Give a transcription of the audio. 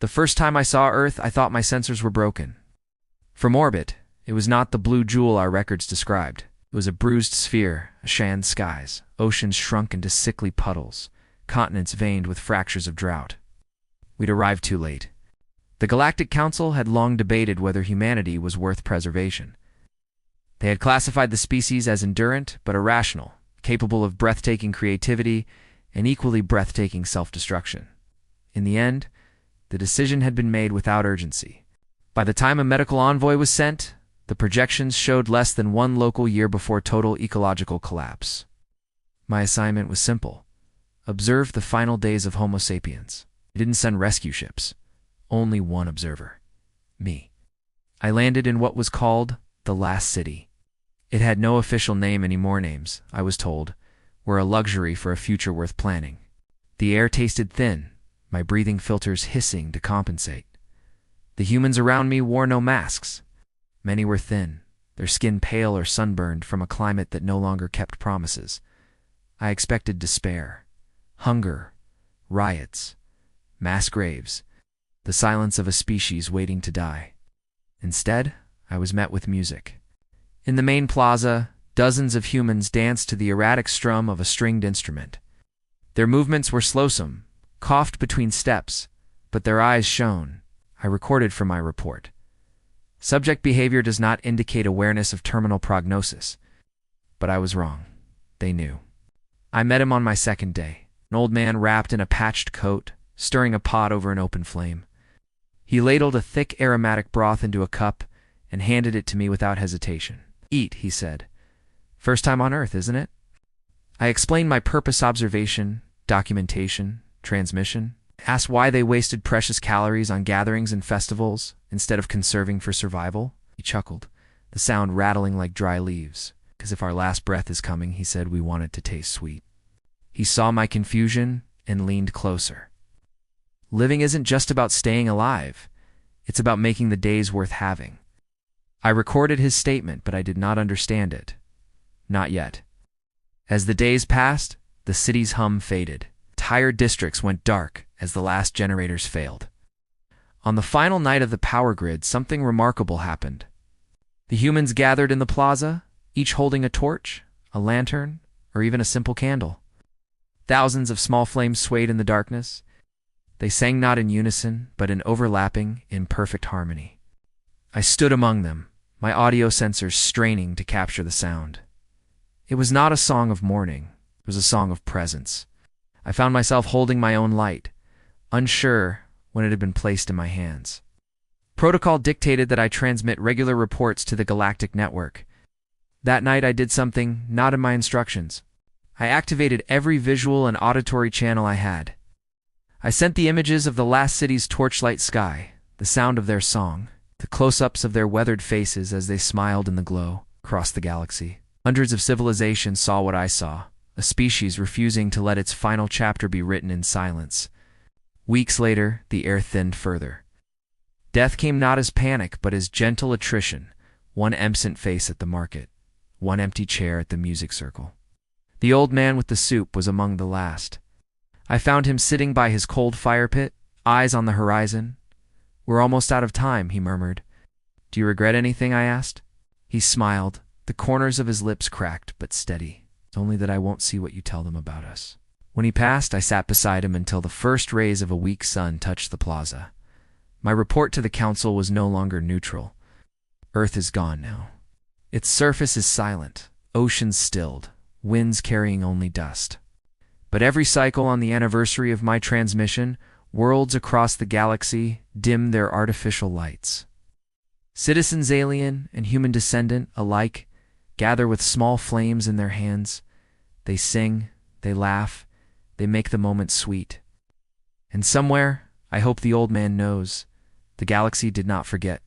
The first time I saw Earth, I thought my sensors were broken. From orbit, it was not the blue jewel our records described. It was a bruised sphere, ashen skies, oceans shrunk into sickly puddles, continents veined with fractures of drought. We'd arrived too late. The Galactic Council had long debated whether humanity was worth preservation. They had classified the species as endurant but irrational, capable of breathtaking creativity and equally breathtaking self-destruction. In the end, the decision had been made without urgency. By the time a medical envoy was sent, the projections showed less than 1 local year before total ecological collapse. My assignment was simple. Observe the final days of Homo sapiens. I didn't send rescue ships. Only one observer. Me. I landed in what was called the Last City. It had no official name. Any more names, I was told, were a luxury for a future worth planning. The air tasted thin, my breathing filters hissing to compensate. The humans around me wore no masks. Many were thin, their skin pale or sunburned from a climate that no longer kept promises. I expected despair, hunger, riots, mass graves, the silence of a species waiting to die. Instead, I was met with music. In the main plaza, dozens of humans danced to the erratic strum of a stringed instrument. Their movements were slow-some, coughed between steps, but their eyes shone. I recorded for my report. Subject behavior does not indicate awareness of terminal prognosis. But I was wrong. They knew. I met him on my second day, an old man wrapped in a patched coat, stirring a pot over an open flame. He ladled a thick aromatic broth into a cup and handed it to me without hesitation. Eat, he said. First time on Earth, isn't it? I explained my purpose: observation, documentation, transmission. Asked why they wasted precious calories on gatherings and festivals instead of conserving for survival. He chuckled, the sound rattling like dry leaves. "'Cause if our last breath is coming," he said, "we want it to taste sweet." He saw my confusion and leaned closer. Living isn't just about staying alive. It's about making the days worth having. I recorded his statement, but I did not understand it. Not yet. As the days passed, the city's hum faded. Entire districts went dark as the last generators failed. On the final night of the power grid, something remarkable happened. The humans gathered in the plaza, each holding a torch, a lantern, or even a simple candle. Thousands of small flames swayed in the darkness. They sang not in unison, but in overlapping, imperfect harmony. I stood among them, my audio sensors straining to capture the sound. It was not a song of mourning. It was a song of presence. I found myself holding my own light, unsure when it had been placed in my hands. Protocol dictated that I transmit regular reports to the Galactic Network. That night I did something not in my instructions. I activated every visual and auditory channel I had. I sent the images of the last city's torchlight sky, the sound of their song, the close-ups of their weathered faces as they smiled in the glow across the galaxy. Hundreds of civilizations saw what I saw, a species refusing to let its final chapter be written in silence. Weeks later, the air thinned further. Death came not as panic, but as gentle attrition, one absent face at the market, one empty chair at the music circle. The old man with the soup was among the last. I found him sitting by his cold fire pit, eyes on the horizon. "We're almost out of time," he murmured. "Do you regret anything?" I asked. He smiled, the corners of his lips cracked but steady. "It's only that I won't see what you tell them about us." When he passed, I sat beside him until the first rays of a weak sun touched the plaza. My report to the council was no longer neutral. Earth is gone now. Its surface is silent, oceans stilled, winds carrying only dust. But every cycle on the anniversary of my transmission, worlds across the galaxy dim their artificial lights. Citizens alien and human descendant alike gather with small flames in their hands. They sing, they laugh, they make the moment sweet. And somewhere, I hope the old man knows, the galaxy did not forget